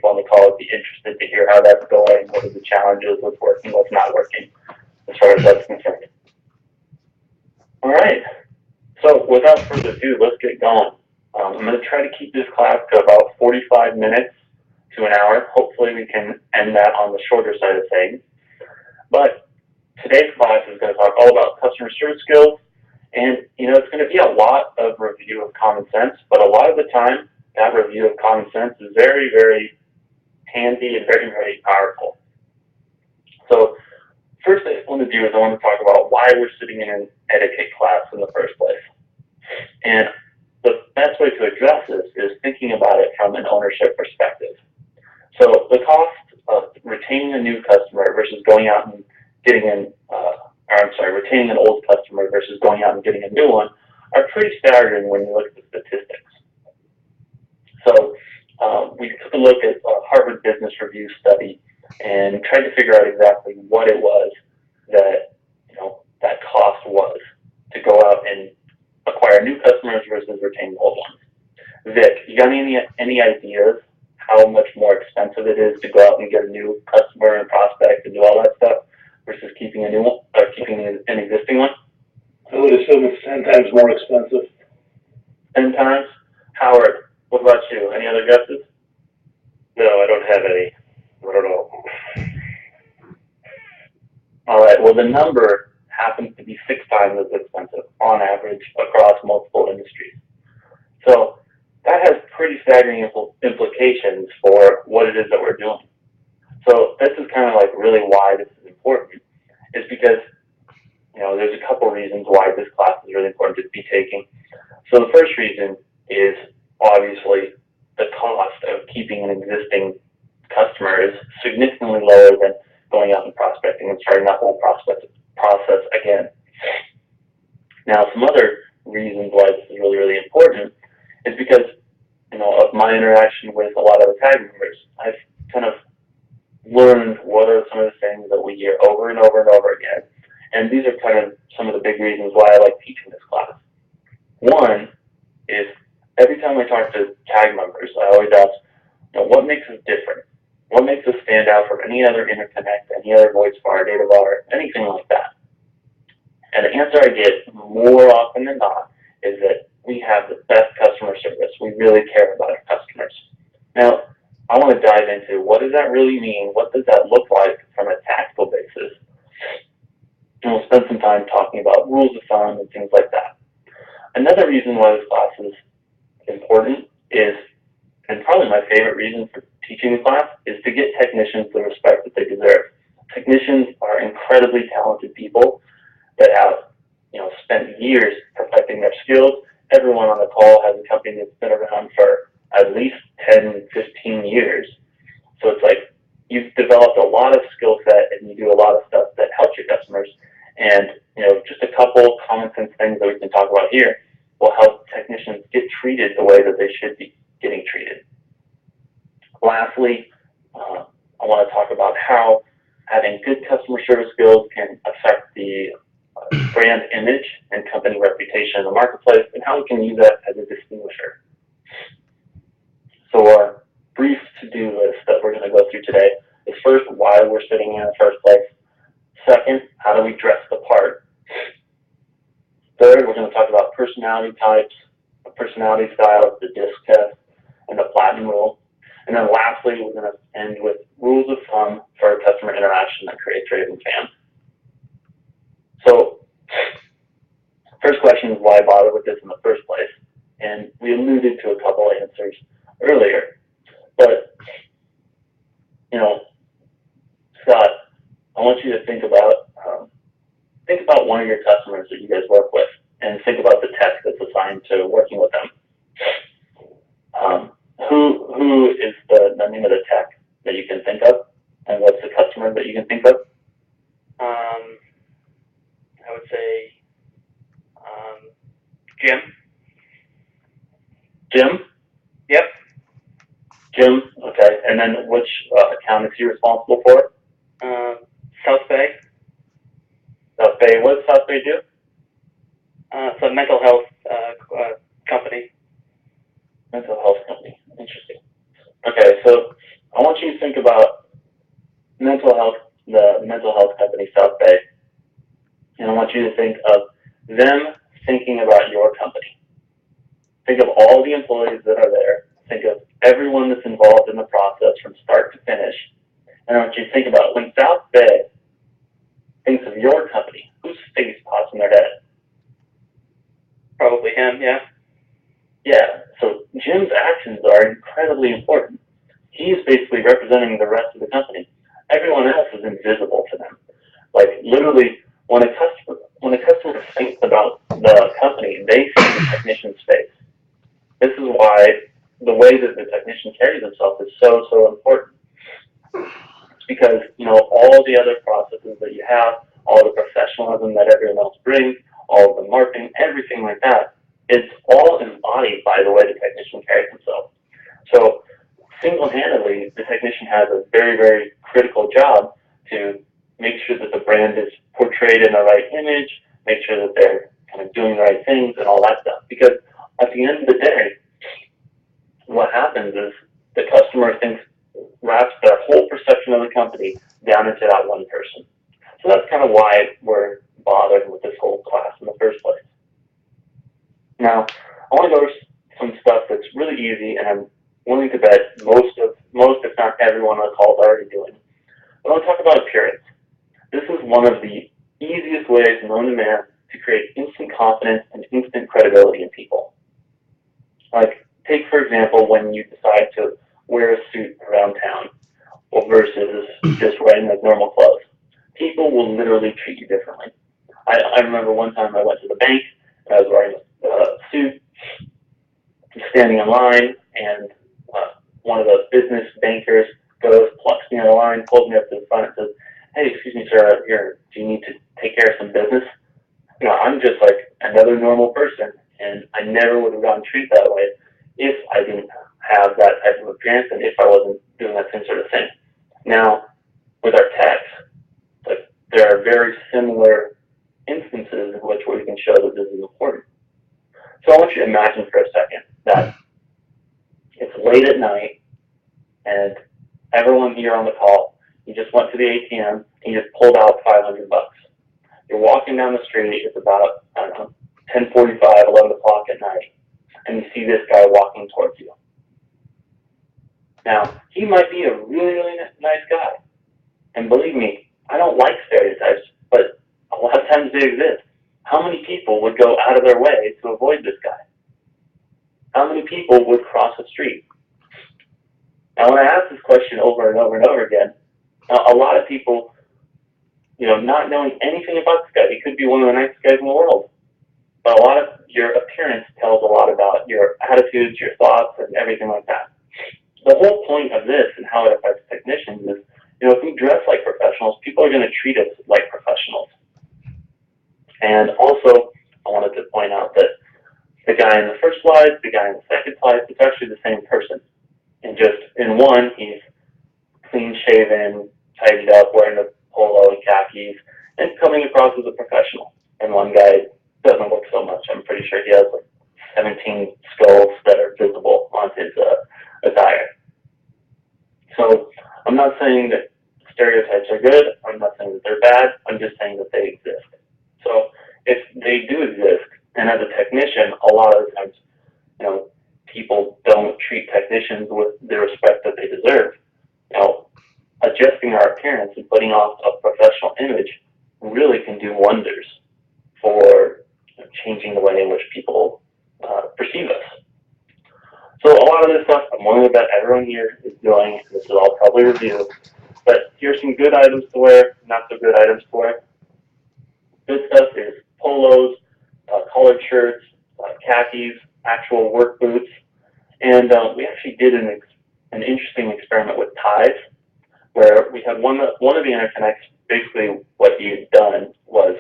people on the call would be interested to hear how that's going, what are the challenges, what's working, what's not working, as far as that's concerned. All right. So without further ado, let's get going. I'm going to try to keep this class to about 45 minutes to an hour. Hopefully we can end that on the shorter side of things. But today's class is going to talk all about customer service skills. And, it's going to be a lot of review of common sense, but a lot of the time, that review of common sense is very, very handy and very, very powerful. So first thing I want to do is I want to talk about why we're sitting in an etiquette class in the first place. And the best way to address this is thinking about it from an ownership perspective. So the cost of retaining a new customer versus going out and getting retaining an old customer versus going out and getting a new one are pretty staggering when you look at the statistics. So we took a look at a Harvard Business Review study and tried to figure out exactly what it was that that cost was to go out and acquire new customers versus retain old ones. Vic, you got any ideas how much more expensive it is to go out and get a new customer and prospect and do all that stuff versus keeping a new one or keeping an existing one? I would assume it's 10 times more expensive. 10 times? Howard, what about you? Any other guesses? No, I don't have any. I don't know. All right, well, the number happens to be 6 times as expensive on average across multiple industries. So that has pretty staggering implications for what it is that we're doing. So this is kind of like really why this is important, is because there's a couple reasons why this class is really important to be taking. So the first reason is obviously the cost of keeping an existing customer is significantly lower than going out and prospecting and starting that whole process again. Now, some other reasons why this is really, really important is because, of my interaction with a lot of the tag members, I've kind of learned what are some of the things that we hear over and over and over again. And these are kind of some of the big reasons why I like teaching this class. One is every time I talk to tag members, I always ask, what makes us different? What makes us stand out from any other interconnect, any other voice bar, data bar, anything like that? And the answer I get more often than not is that we have the best customer service. We really care about our customers. Now, I want to dive into what does that really mean? What does that look like from a tactical basis? And we'll spend some time talking about rules of thumb and things like that. Another reason why this class is important is, and probably my favorite reason for teaching the class, is to get technicians the respect that they deserve. Technicians are incredibly talented people that have, spent years perfecting their skills. Everyone on the call has a company that's been around for at least 10, 15 years. So it's like you've developed a lot of skill set and you do a lot of stuff that helps your customers. And, just a couple common sense things that we can talk about here will help technicians get treated the way that they should be getting treated. Lastly, I want to talk about how having good customer service skills can affect the brand image and company reputation in the marketplace and how we can use that as a distinguisher. So our brief to-do list that we're going to go through today is first, why we're sitting in the first place. Second, how do we dress the part? Third, we're going to talk about personality types, personality styles, the DISC test, and the platinum rule. And then lastly, we're going to end with rules of thumb for a customer interaction that creates raving fans. So first question is why bother with this in the first place? And we alluded to a couple answers earlier. But, Scott, I want you to think about one of your customers that you guys work with and think about the test that's assigned to working with them. Who is the name of the tech that you can think of? And what's the customer that you can think of? I would say Jim. Jim? Yep. Jim, okay. And then which account is he responsible for? South Bay. South Bay. What does South Bay do? It's a mental health company. Mental health company. Interesting. Okay, so I want want you to think about mental health, the mental health company South Bay, and I want you to think of them thinking about your company. Think of all the employees that are there. Think of everyone that's involved in the process from start to finish. And I want you to think about when South Bay thinks of your company, whose face pops in their head? Probably him, yeah. Yeah, so Jim's actions are incredibly important. He is basically representing the rest of the company. Everyone else is invisible to them. Like literally, when a customer thinks about the company, they see the technician's face. This is why the way that the technician carries himself is so important. It's because, you know, all the other processes that you have, all the professionalism that everyone else brings, all of the marketing, everything like that, it's all embodied by the way the technician carries himself. So single-handedly, the technician has a very critical job to make sure that the brand is portrayed in the right image, make sure that they're kind of doing the right things and all that stuff. Because at the end of the day, what happens is the customer wraps their whole perception of the company down into that one person. So that's kind of why we're bothered with this whole class in the first place. Now, I want to go over some stuff that's really easy, and I'm willing to bet most, if not everyone on the call is already doing. I want to talk about appearance. This is one of the easiest ways known to man to create instant confidence and instant credibility in people. Like, take for example when you decide to wear a suit around town versus just wearing like normal clothes. People will literally treat you differently. I remember one time I went to the bank and I was wearing a suit, standing in line, and one of the business bankers goes, plucks me on the line, pulls me up to the front and says, "Hey, excuse me, sir, do you need to take care of some business?" You know, I'm just like another normal person, and I never would have gotten treated that way if I didn't have that type of appearance and if I wasn't doing that same sort of thing. Now, with our techs, like, there are very similar instances in which we can show that this is important. So I want you to imagine for a second that it's late at night and everyone here on the call, you just went to the ATM and you just pulled out $500. You're walking down the street, it's about, 10:45, 11 o'clock at night, and you see this guy walking towards you. Now, he might be a really nice guy. And believe me, I don't like stereotypes, but a lot of times they exist. How many people would go out of their way to avoid this guy? How many people would cross the street? Now, when I ask this question over and over again, a lot of people, you know, not knowing anything about this guy, he could be one of the nicest guys in the world. But a lot of your appearance tells a lot about your attitudes, your thoughts, and everything like that. The whole point of this and how it affects technicians is, you know, if we dress like professionals, people are going to treat us like professionals. And also, I wanted to point out that the guy in the first slide, the guy in the second slide, it's actually the same person. And just in one, he's clean shaven, tidied up, wearing a polo and khakis, and coming across as a professional. And one guy doesn't look so much. I'm pretty sure he has like 17 skulls that are visible on his attire. So I'm not saying that stereotypes are good. I'm not saying that they're bad. I'm just saying that they exist. So if they do exist, and as a technician, a lot of the times, you know, people don't treat technicians with the respect that they deserve. You know, adjusting our appearance and putting off a professional image really can do wonders for changing the way in which people perceive us. So a lot of this stuff, I'm willing to bet everyone here is doing, and this is all probably review, but here's some good items to wear, not so good items to wear. Good stuff is polos, collared shirts, khakis, actual work boots, and we actually did an interesting experiment with ties, where we had one of the interconnects. Basically, what he'd done was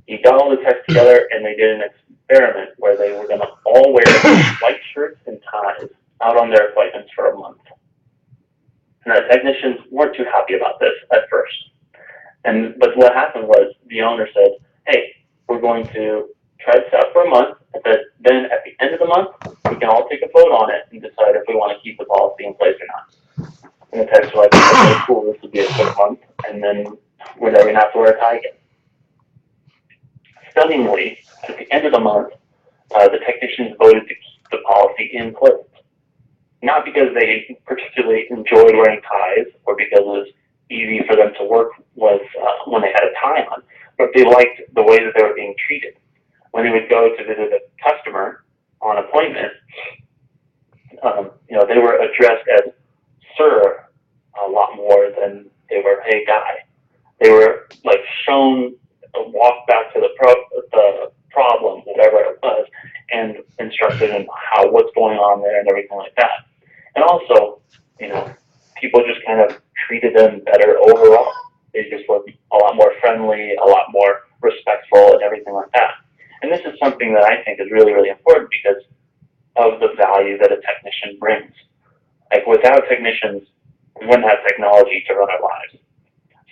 he got all the techs together, and they did an experiment where they were going to all wear white shirts and ties out on their appointments for a month. And the technicians weren't too happy about this at first. But what happened was the owner said, "Hey, we're going to try this out for a month, and then at the end of the month, we can all take a vote on it and decide if we want to keep the policy in place or not." And a text like, okay, cool, this would be a quick month, and then we're never going to have to wear a tie again. Stunningly, at the end of the month, the technicians voted to keep the policy in place. Not because they particularly enjoyed wearing ties or because it was easy for them to work with when they had a tie on, but they liked the way that they were being treated. When they would go to visit a customer on appointment, they were addressed as sir a lot more than they were hey guy. They were like shown a walk back to the problem, whatever it was, and instructed in what's going on there and everything like that. And also, people just kind of treated them better overall. They just were a lot more friendly, a lot more respectful, and everything like that. And this is something that I think is really, really important because of the value that a technician brings. Like without technicians, we wouldn't have technology to run our lives.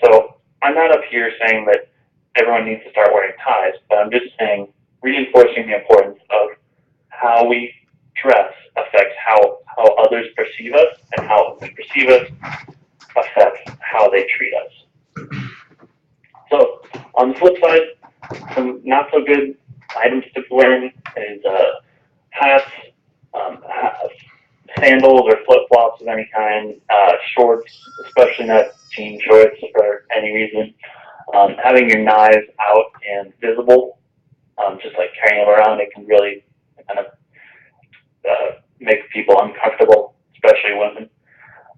So I'm not up here saying that everyone needs to start wearing ties, but I'm just saying reinforcing the importance of how we dress affects how others perceive us, and how we perceive us affects how they treat us. So on the flip side, some not so good items to be wearing is hats, sandals or flip-flops of any kind, shorts, especially not jean shorts for any reason, having your knives out and visible, just like carrying them around, it can really kind of make people uncomfortable, especially women.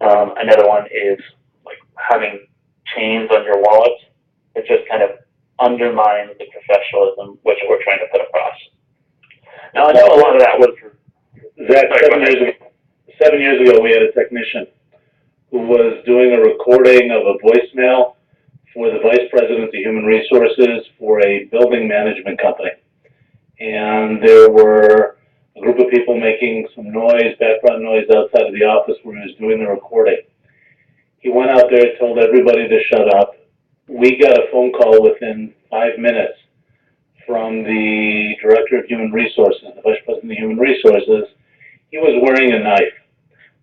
Another one is like having chains on your wallets. It just kind of undermines the professionalism which we're trying to put across. Now I know a lot of that was Zach, 7 years ago, we had a technician who was doing a recording of a voicemail for the vice president of human resources for a building management company. And there were a group of people making some noise, background noise outside of the office where he was doing the recording. He went out there and told everybody to shut up. We got a phone call within 5 minutes from the director of human resources, the vice president of human resources. He was wearing a knife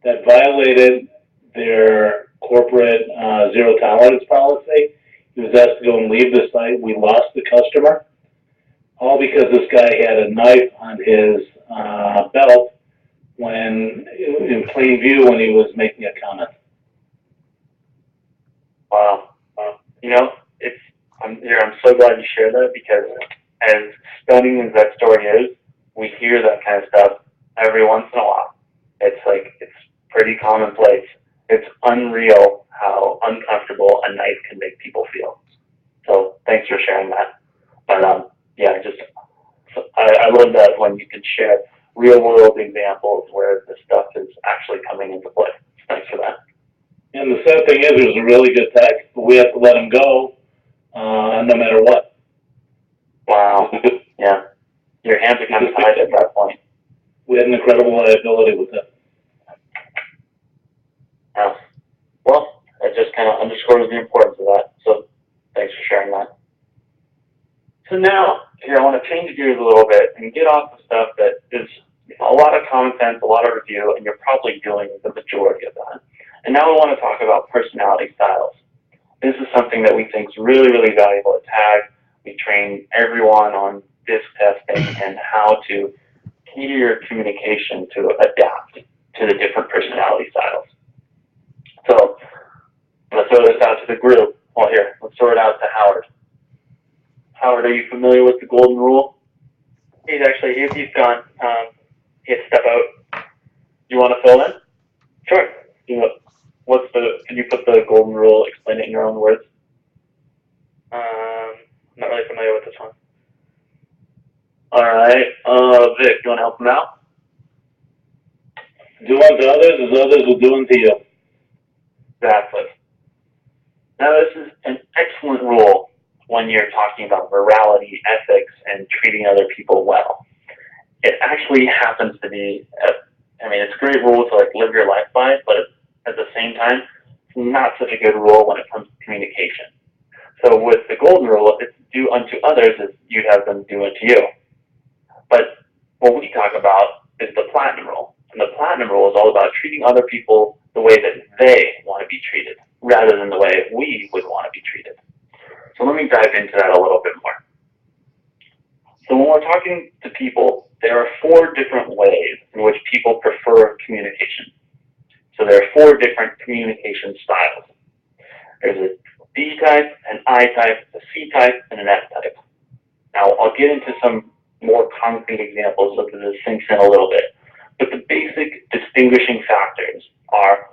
that violated their corporate zero tolerance policy. He was asked to go and leave the site. We lost the customer, all because this guy had a knife on his belt when in plain view when he was making a comment. wow. I'm so glad you shared that because as stunning as that story is, we hear that kind of stuff every once in a while. It's pretty commonplace. It's unreal how uncomfortable a knife can make people feel. So thanks for sharing that. But I love that when you can share real world examples where this stuff is actually coming into play. Thanks for that. And the sad thing is, it was a really good tech, but we have to let him go no matter what. Wow. Yeah. Your hands are kind of tied at that point. We had an incredible liability with it. Yeah. Well, it just kind of underscores the importance of that. So thanks for sharing that. So now, here, I want to change gears a little bit and get off the stuff that is a lot of common sense, a lot of review, and you're probably doing the majority of that. And now I want to talk about personality styles. This is something that we think is really, really valuable at TAG. We train everyone on DISC testing and how to cater your communication to adapt to the different personality styles. So let's throw this out to the group. Well, here, let's throw it out to Howard. Howard, are you familiar with the golden rule? He's gone. He had to step out. You want to fill in? Sure. Can you put the golden rule, explain it in your own words? Not really familiar with this one. All right. Vic, you want to help him out? Do unto others as others will do unto you. Exactly. Now, this is an excellent rule when you're talking about morality, ethics, and treating other people well. It actually happens to be, it's a great rule to live your life by, but at the same time, it's not such a good rule when it comes to communication. So with the golden rule, it's do unto others as you'd have them do unto you. But what we talk about is the platinum rule. And the platinum rule is all about treating other people the way that they want to be treated rather than the way we would want to be treated. So let me dive into that a little bit more. So when we're talking to people, there are 4 different ways in which people prefer communication. So there are 4 different communication styles. There's a D type, an I type, a C type, and an F type. Now I'll get into some more concrete examples so that this sinks in a little bit. But the basic distinguishing factors are,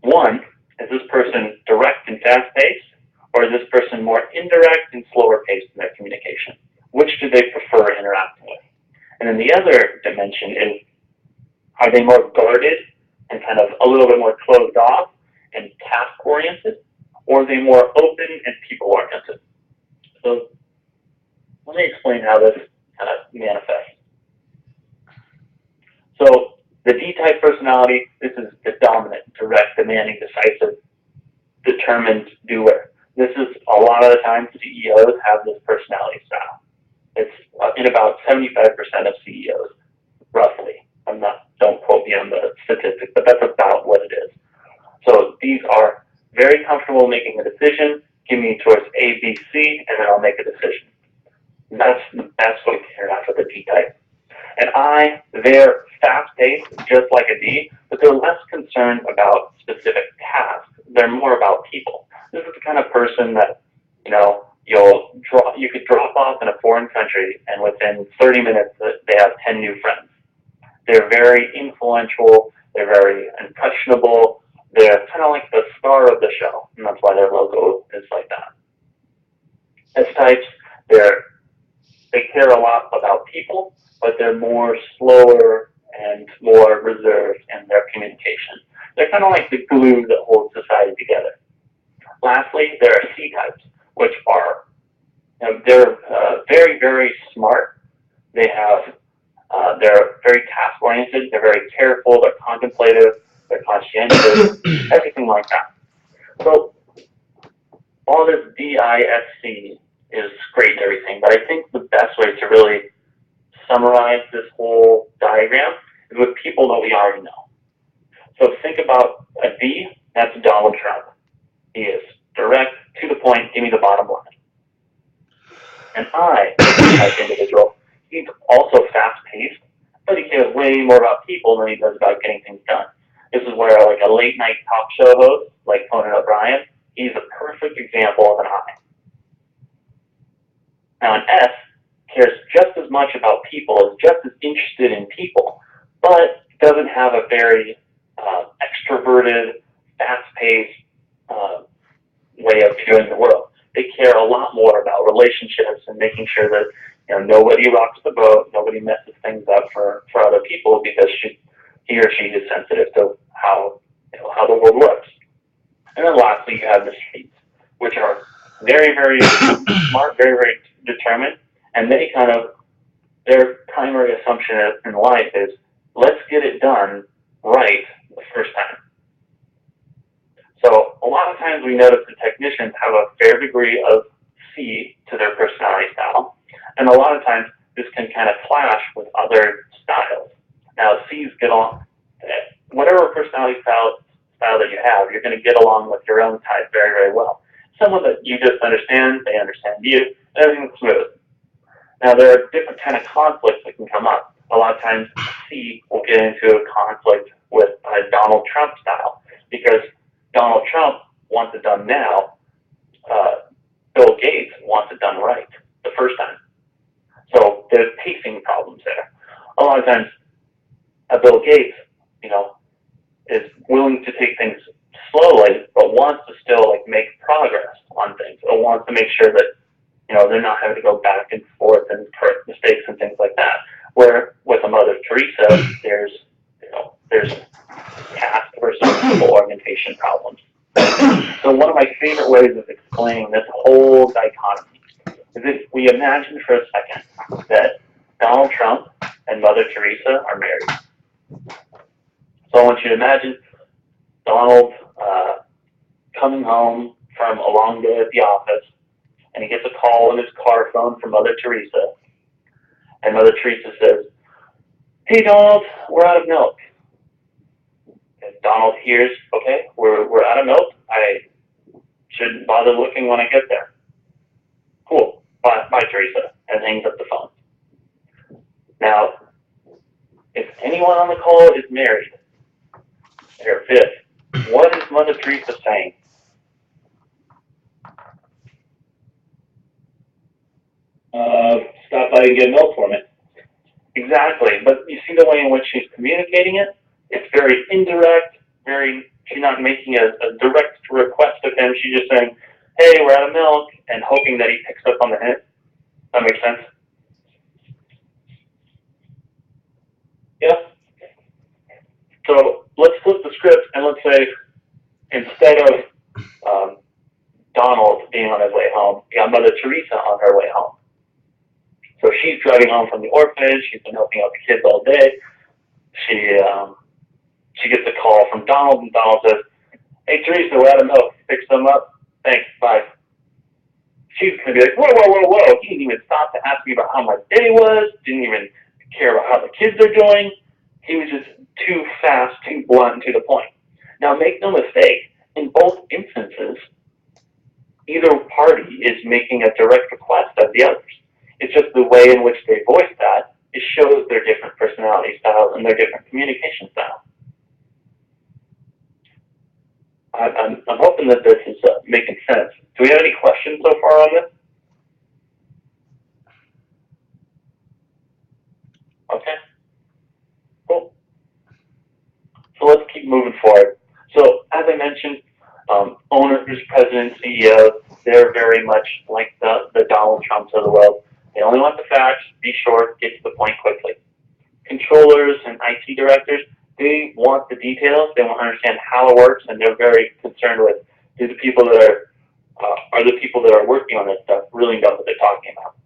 1, is this person direct and fast-paced, or is this person more indirect and slower-paced in their communication? Which do they prefer interacting with? And then the other dimension is, are they more guarded and kind of a little bit more closed off and task-oriented, or are they more open and people-oriented? So let me explain how this kind of manifests. So the D-type personality, this is the dominant, direct, demanding, decisive, determined doer. This is a lot of the time CEOs have this personality style. It's in about 75% of CEOs, roughly. Don't quote me on the statistic, but that's about what it is. So these are very comfortable making a decision, give me towards A, B, C, and then I'll make a decision. That's the best way to interact with a D type. And I, they're fast-paced, just like a D, but they're less concerned about specific tasks. They're more about people. This is the kind of person that, you could drop off in a foreign country, and within 30 minutes, they have 10 new friends. They're very influential. They're very impressionable. They're kind of like the star of the show, and that's why their logo is like that. S types, they care a lot about people, but they're more slower and more reserved in their communication. They're kind of like the glue that holds society together. Lastly, there are C types, which are, they're very, very smart. They're very task-oriented. They're very careful. They're contemplative. They're conscientious. Everything like that. So all this DISC is great and everything, but I think the best way to really summarize this whole diagram is with people that we already know. So think about a D, that's Donald Trump. He is direct, to the point, give me the bottom line. An I type individual, he's also fast-paced, but he cares way more about people than he does about getting things done. This is where like a late-night talk show host, like Conan O'Brien, he's a perfect example of an I. Now an S cares just as much about people, is just as interested in people, but doesn't have a very extroverted, fast-paced way of viewing the world. They care a lot more about relationships and making sure that nobody rocks the boat, nobody messes things up for other people, because he or she is sensitive to how the world works. And then lastly, you have the Cs, which are very, very smart, very, very determined, and their primary assumption in life is, let's get it done right the first time. So a lot of times we notice the technicians have a fair degree of C to their personality style, and a lot of times this can kind of clash with other styles. Now C's get along, whatever personality style that you have, you're going to get along with your own type very, very well. Someone that you just understand, they understand you, everything's smooth. Now there are different kind of conflicts that can come up. A lot of times C will get into a conflict with a Donald Trump style, because Donald Trump wants it done now. Bill Gates wants it done right the first time. So there's pacing problems there. A lot of times, Bill Gates, is willing to take things slowly, but wants to still make progress on things, or wants to make sure that they're not having to go back and forth and correct mistakes and things like that. Where with a Mother Teresa, there's task versus people orientation problems. So one of my favorite ways of explaining this whole dichotomy is if we imagine for a second that Donald Trump and Mother Teresa are married. So I want you to imagine Donald coming home from a long day at the office, and he gets a call on his car phone from Mother Teresa, and Mother Teresa says, "Hey Donald, we're out of milk." And Donald hears, okay, we're out of milk. I shouldn't bother looking when I get there. Cool. Bye, Teresa, and hangs up the phone. Now, if anyone on the call is married, or Viv, what is Mother Teresa saying? Stop by and get milk for me. Exactly, but you see the way in which she's communicating it? It's very indirect, she's not making a direct request of him. She's just saying, hey, we're out of milk, and hoping that he picks up on the hint. That makes sense? Yeah. So let's flip the script and let's say instead of Donald being on his way home, you got Mother Teresa on her way home. So she's driving home from the orphanage. She's been helping out the kids all day. She gets a call from Donald, and Donald says, hey, Teresa, we're out of milk. Fix them up. Thanks. Bye. She's going to be like, whoa. He didn't even stop to ask me about how my day was. Didn't even care about how the kids are doing. He was just too fast, too blunt, and to the point. Now, make no mistake, in both instances, either party is making a direct request of the others. It's just the way in which they voice that. It shows their different personality styles and their different communication styles. I'm hoping that this is making sense. Do we have any questions so far on this? Okay. Cool. So let's keep moving forward. So as I mentioned, owners, presidents, CEOs, they're very much like the Donald Trumps of the world. They only want the facts, be short, get to the point quickly. Controllers and IT directors, they want the details, they want to understand how it works, and they're very concerned with, do the people that are the people that are working on this stuff really know what they're talking about.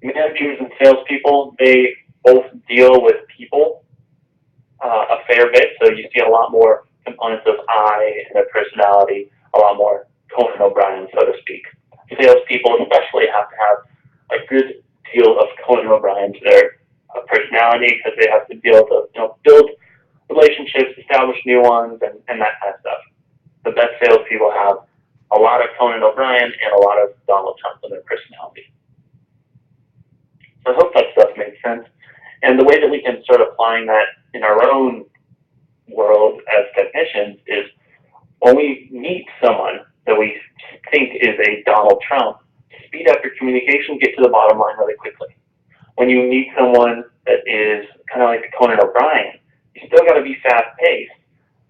Managers and salespeople, they both deal with people a fair bit, so you see a lot more components of I and their personality, a lot more Conan O'Brien, so to speak. Salespeople especially have to have a good deal of Conan O'Brien to their personality, because they have to be able to build relationships, establish new ones, and that kind of stuff. The best salespeople have a lot of Conan O'Brien and a lot of Donald Trump in their personality. So I hope that stuff makes sense. And the way that we can start applying that in our own world as technicians is when we meet someone that we think is a Donald Trump, speed up your communication, get to the bottom line really quickly. When you meet someone that is kind of like Conan O'Brien, you still got to be fast-paced,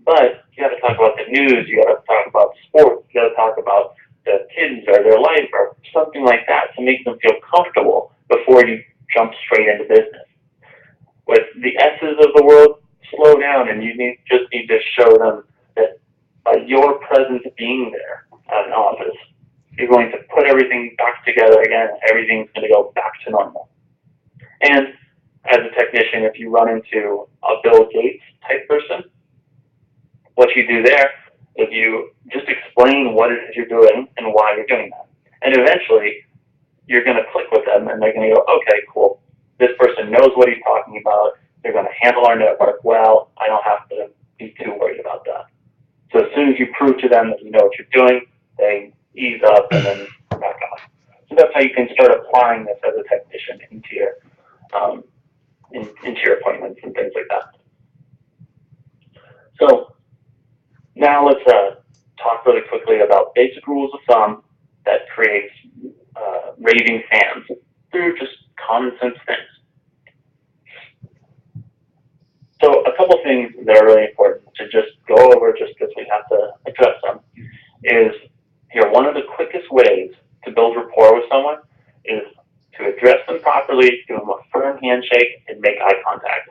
but you got to talk about the news, you got to talk about sports, you got to talk about the kids or their life or something like that to make them feel comfortable before you jump straight into business. With the S's of the world, slow down, and you just need to show them that by your presence being there at an office, you're going to put everything back together again, and everything's going to go back to normal. And as a technician, if you run into a Bill Gates type person, what you do there is you just explain what it is you're doing and why you're doing that. And eventually, you're going to click with them, and they're going to go, okay, cool. This person knows what he's talking about. They're going to handle our network well. I don't have to be too worried about that. So as soon as you prove to them that you know what you're doing, they ease up and then back on. So that's how you can start applying this as a technician into your appointments and things like that. So now let's talk really quickly about basic rules of thumb that creates raving fans through just common sense things. So a couple things that are really important to just go over just because we have to address them is here, one of the quickest ways to build rapport with someone is to address them properly, give them a firm handshake, and make eye contact.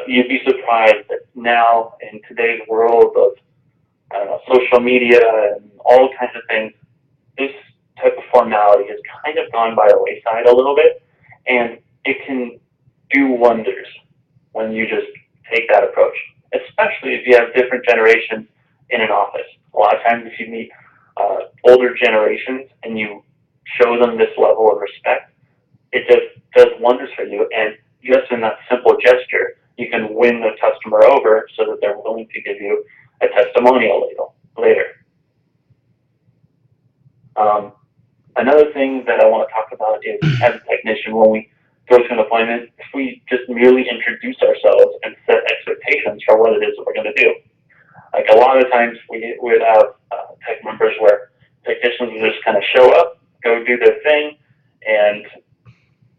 You'd be surprised that now in today's world of social media and all kinds of things, this type of formality has kind of gone by the wayside a little bit, and it can do wonders when you just take that approach, especially if you have different generations in an office. A lot of times if you meet older generations and you show them this level of respect, it just does wonders for you. And just in that simple gesture, you can win the customer over so that they're willing to give you a testimonial later. Another thing that I want to talk about is, as a technician, when we go to an appointment, if we just merely introduce ourselves and set expectations for what it is that we're going to do. Like a lot of times we would have tech members where technicians would just kind of show up, go do their thing, and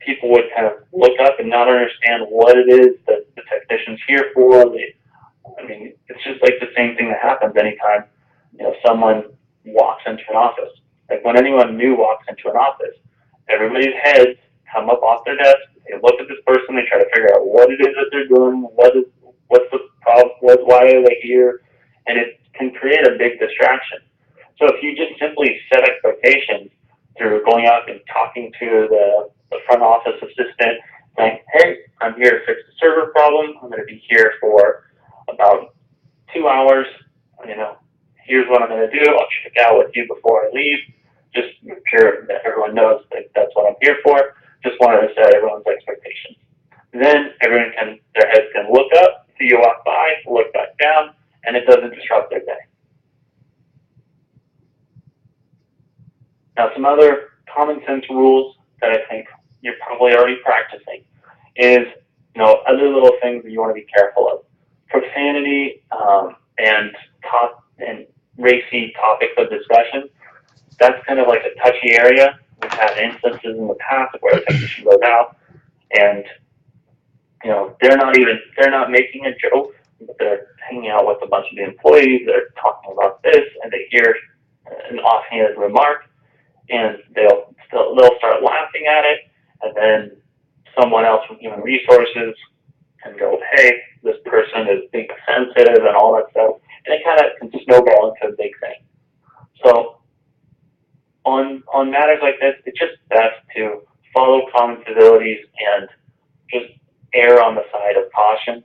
people would kind of look up and not understand what it is that the technician's here for. I mean, it's just like the same thing that happens anytime, someone walks into an office. Like when anyone new walks into an office, everybody's heads come up off their desk, they look at this person, they try to figure out what it is that they're doing, what's the problem, why are they here, and it can create a big distraction. So if you just simply set expectations through going out and talking to the front office assistant, saying, hey, I'm here to fix the server problem, I'm going to be here for about 2 hours, here's what I'm going to do, I'll check out with you before I leave, just make sure that everyone knows that that's what I'm here for, just wanted to set everyone's expectations. Then their heads can look up, see you walk by, look back down, and it doesn't disrupt their day. Now, some other common sense rules that I think you're probably already practicing is, other little things that you want to be careful of. Profanity and racy topics of discussion, that's kind of like a touchy area. We've had instances in the past where a technician goes out and, they're not making a joke, but they're hanging out with a bunch of the employees, they're talking about this, and they hear an offhanded remark, and they'll start laughing at it, and then someone else from Human Resources can go, hey, this person is being sensitive and all that stuff, and it kind of can snowball into a big thing. So on matters like this, it's just best to follow common civilities and just err on the side of caution.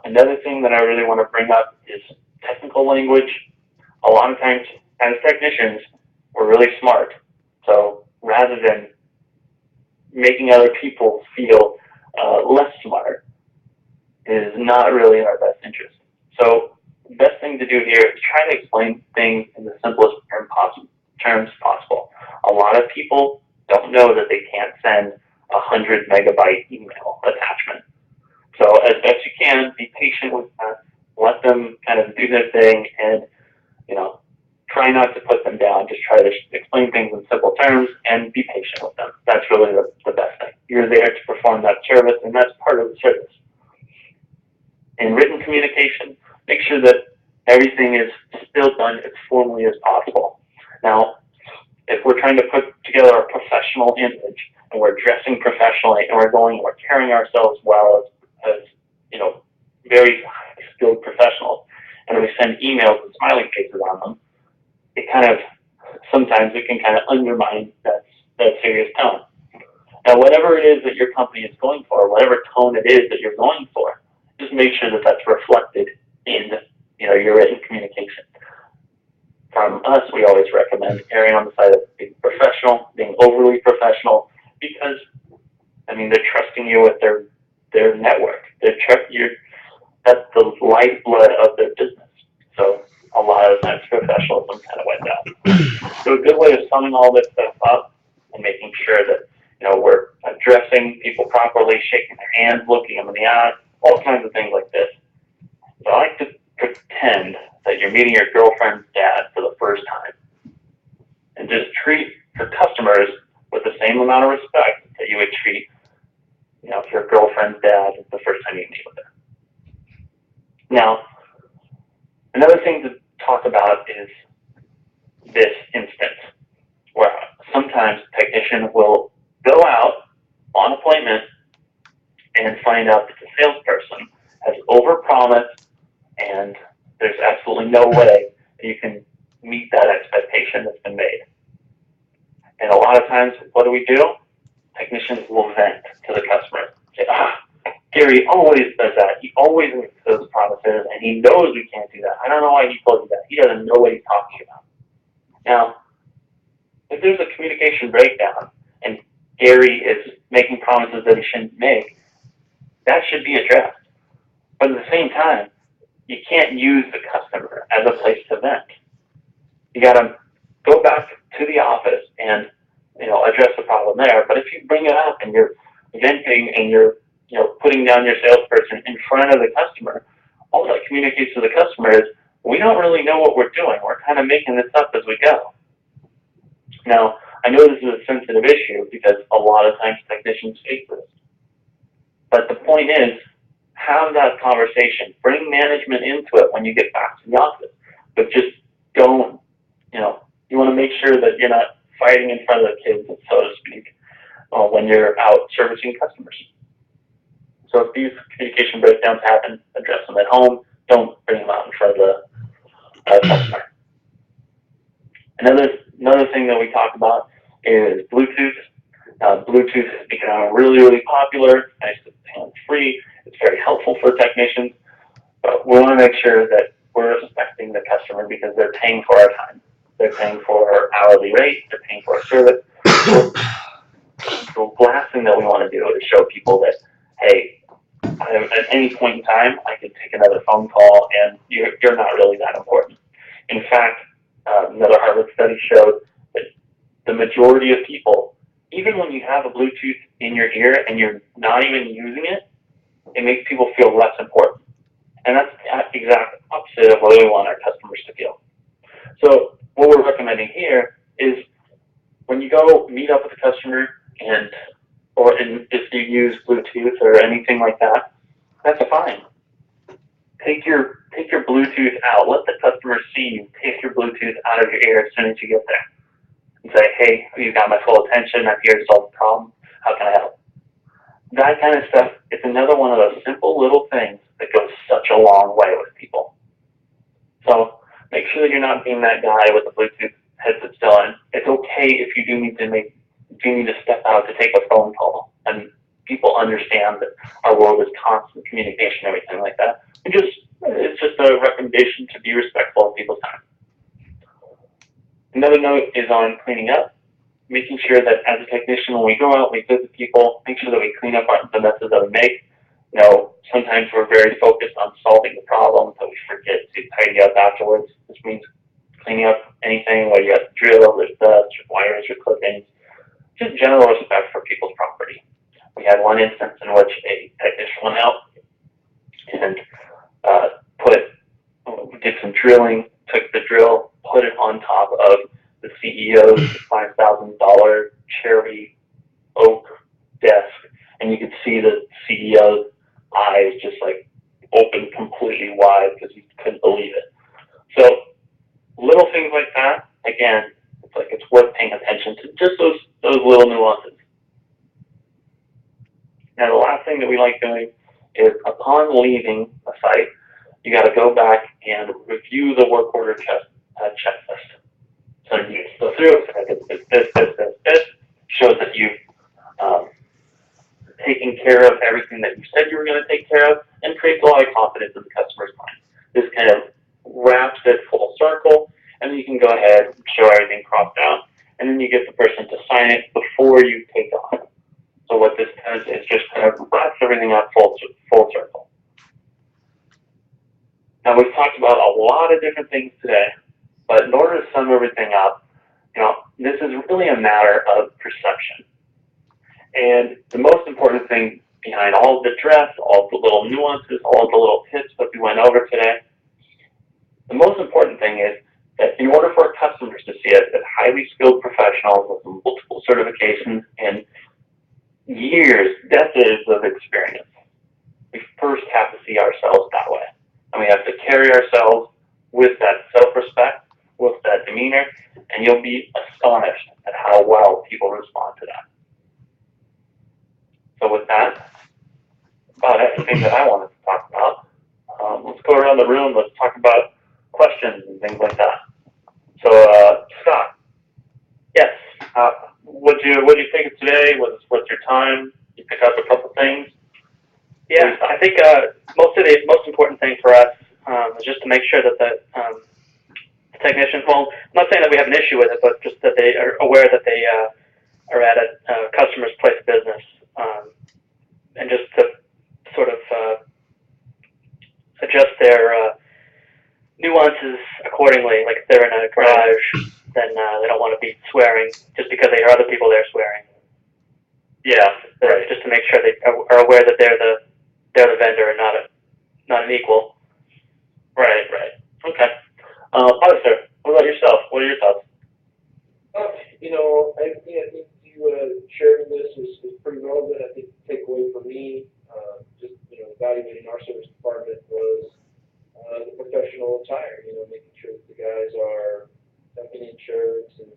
Another thing that I really want to bring up is technical language. A lot of times, as technicians, we're really smart. So rather than making other people feel less smart is not really in our best interest. So the best thing to do here is try to explain things in the simplest terms possible. A lot of people don't know that they can't send a 100 megabyte email attachment. So as best you can, be patient with that. Let them kind of do their thing and, try not to put them down. Just try to explain things in simple terms and be patient with them. That's really the best thing. You're there to perform that service, and that's part of the service. In written communication, make sure that everything is still done as formally as possible. Now, if we're trying to put together a professional image and we're dressing professionally and we're carrying ourselves well as very skilled professionals, and we send emails with smiling faces on them, sometimes it can kind of undermine that serious tone. Now, whatever it is that your company is going for, whatever tone it is that you're going for, just make sure that that's reflected in your written communication. From us, we always recommend erring on the side of being professional, being overly professional, because they're trusting you with their network. That's the lifeblood of their business. So a lot of times professionalism kind of went down. So a good way of summing all this stuff up and making sure that we're addressing people properly, shaking their hands, looking them in the eye, all kinds of things like this. So I like to pretend that you're meeting your girlfriend's dad for the first time, and just treat your customers with the same amount of respect that you would treat your girlfriend's dad the first time you meet with her. Now, another thing to talk about is this instance, where sometimes a technician will go out on appointment and find out that the salesperson has overpromised, and there's absolutely no way that you can meet that expectation that's been made. And a lot of times, what do? Technicians will vent to the customer. Say, Gary always does that. He always makes those promises, and he knows we can't do that. I don't know why he told you that. He doesn't know what he's talking about. Now, if there's a communication breakdown, and Gary is making promises that he shouldn't make, that should be addressed. But at the same time, you can't use the customer as a place to vent. You got to go back to the office and, address the problem there. But if you bring it up and you're venting and you're, putting down your salesperson in front of the customer, all that communicates to the customer is, we don't really know what we're doing. We're kind of making this up as we go. Now, I know this is a sensitive issue because a lot of times technicians face this. But the point is, have that conversation. Bring management into it when you get back to the office. But just don't, you want to make sure that you're not fighting in front of the kids, so to speak, when you're out servicing customers. So if these communication breakdowns happen, address them at home. Don't bring them out in front of the customer. Another thing that we talk about is Bluetooth. Bluetooth has become really, really popular. It's nice, it's hands-free. It's very helpful for technicians. But we want to make sure that we're respecting the customer because they're paying for our time. They're paying for our hourly rate. They're paying for our service. The last thing that we want to do is show people that, hey, at any point in time, I could take another phone call and you're not really that important. In fact, another Harvard study showed that the majority of people, even when you have a Bluetooth in your ear and you're not even using it, it makes people feel less important. And that's the exact opposite of what we want our customers to feel. So what we're recommending here is when you go meet up with a customer if you use Bluetooth or anything like that, that's fine. Take your Bluetooth out. Let the customer see you. Take your Bluetooth out of your ear as soon as you get there. And say, hey, you got my full attention. I'm here to solve the problem. How can I help? That kind of stuff, it's another one of those simple little things that goes such a long way with people. So make sure that you're not being that guy with the Bluetooth headset still in. It's okay if you do need to step out to take a phone call, and people understand that our world is constant communication and everything like that. It's just a recommendation to be respectful of people's time. Another note is on cleaning up, making sure that as a technician, when we go out, we visit people, make sure that we clean up the messes that we make. Sometimes we're very focused on solving the problem, but we forget to tidy up afterwards. This means cleaning up anything where you have to drill, there's dust, wires, or clippings. Just general respect for people's property. We had one instance in which a technician went out and did some drilling, took the drill, put it on top of the CEO's $5,000 cherry oak desk, and you could see the CEO's eyes just like open completely wide because he couldn't believe it. So little things like that, again, it's worth paying attention to just those little nuances. Now, the last thing that we like doing is upon leaving a site, you got to go back and review the work order checklist. So you go through it, this shows that you've taken care of everything that you said you were going to take care of, and creates a lot of confidence in the customer's mind. This kind of wraps it full circle, and then you can go ahead and show everything crossed out, and then you get the person to sign it before you take off. So what this does is just kind of wraps everything up full circle. Now, we've talked about a lot of different things today, but in order to sum everything up, this is really a matter of perception. And the most important thing behind all of the dress, all of the little nuances, all of the little tips that we went over today, the most important thing is that in order for our customers to see us as highly skilled professionals with multiple certifications and years, decades of experience, we first have to see ourselves that way. And we have to carry ourselves with that self-respect, with that demeanor, and you'll be astonished at how well people respond to that. So with that, about everything that I wanted to talk about, let's go around the room, let's talk about questions and things like that. So, Scott, yes, what'd you think of today? What's your time? You pick up a couple things? Yeah, I think the most important thing for us is just to make sure that the technicians, well, I'm not saying that we have an issue with it, but just that they are aware that they are at a customer's place of business, and just to sort of adjust their nuances accordingly. Like if they're in a garage, then they don't want to be swearing just because they hear other people there swearing. Yeah, right. Just to make sure they are aware that they're the vendor and not an equal. Right. Okay. Officer, what about yourself? What are your thoughts? I think you sharing this is pretty relevant. I think the takeaway for me, just evaluating our service department was the professional attire. Making sure that the guys are tucking in shirts, and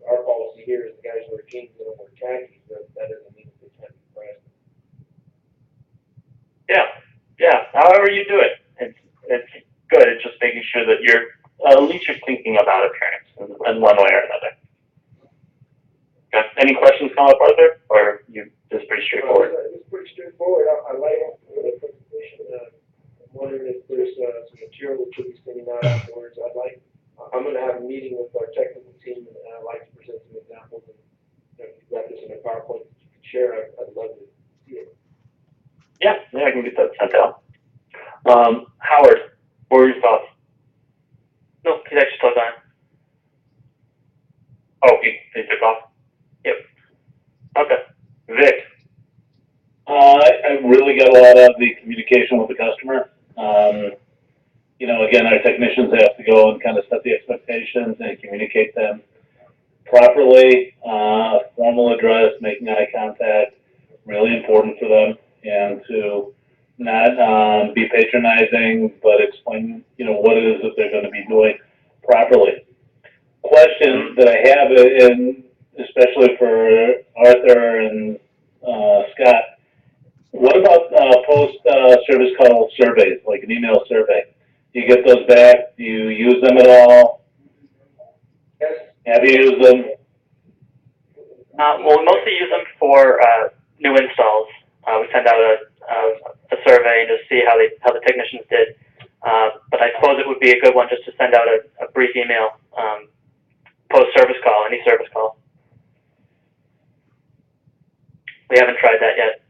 our policy here is the guys wear jeans, they don't wear khakis, but that doesn't mean that they can't be pressed. Yeah. However you do it, it's good. It's just making sure that at least you're thinking about appearance in one way or another. Okay. Any questions come up, Arthur, or you just pretty straightforward? It's pretty straightforward. I like the presentation. I'm wondering if there's some material that should be sending out afterwards. I'm going to have a meeting with our technical team, and I'd like to present some examples. And if you've got this in a PowerPoint that you can share, I'd love to see it. Yeah, I can get that sent out. Howard, what were your thoughts? No, he's actually still gone. Oh, he took off? Yep. Okay. Vic? I really got a lot out of the communication with the customer. Again, our technicians have to go and kind of set the expectations and communicate them properly. Formal address, making eye contact, really important for them, and to not be patronizing, but explain, what it is that they're going to be doing properly. Question that I have, and especially for Arthur and Scott, what about post-service call surveys, like an email survey? Do you get those back? Do you use them at all? Yes. Have you used them? Well, we mostly use them for new installs. We send out a survey to see how the technicians did. But I suppose it would be a good one just to send out a brief email post-service call, any service call. We haven't tried that yet.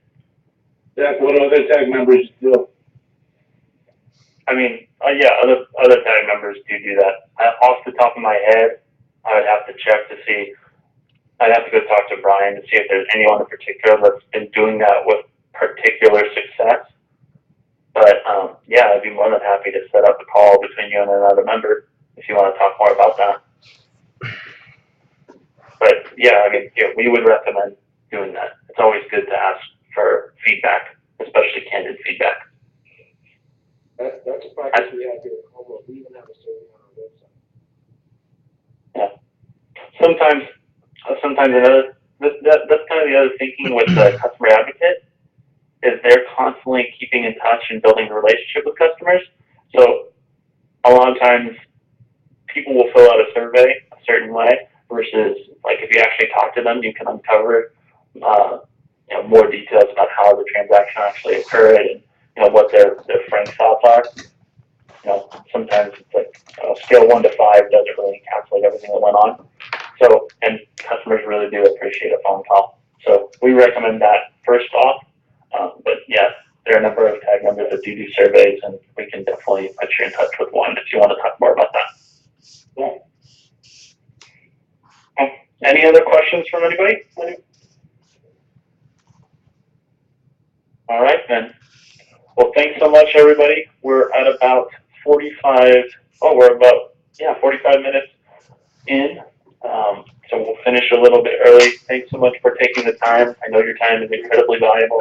Zach, what do other tag members do? I mean, other tag members do that. Off the top of my head, I would have to check to see. I'd have to go talk to Brian to see if there's anyone in particular that's been doing that with particular success. But I'd be more than happy to set up a call between you and another member if you want to talk more about that. But we would recommend doing that. It's always good to ask for feedback, especially candid feedback. That's a practice we have here at Como. We even have a survey on our website. Yeah. Sometimes that's kind of the other thinking with the customer advocate is they're constantly keeping in touch and building a relationship with customers. So a lot of times people will fill out a survey a certain way versus like if you actually talk to them, you can uncover more details about how the transaction actually occurred and what their frank thoughts are. Sometimes it's like scale 1 to 5 doesn't really encapsulate everything that went on. So, and customers really do appreciate a phone call. So we recommend that first off. But yeah, there are a number of tag members that do surveys, and we can definitely put you in touch with one if you want to talk more about that. Cool. Any other questions from anybody? All right then. Well, thanks so much, everybody. We're at about 45 minutes in. So we'll finish a little bit early. Thanks so much for taking the time. I know your time is incredibly valuable,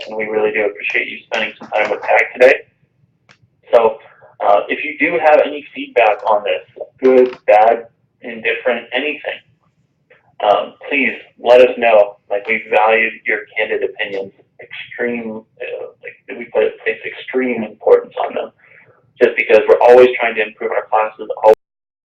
and we really do appreciate you spending some time with TAG today. So if you do have any feedback on this, good, bad, indifferent, anything, please let us know. Like, we value your candid opinions. We place extreme importance on them, just because we're always trying to improve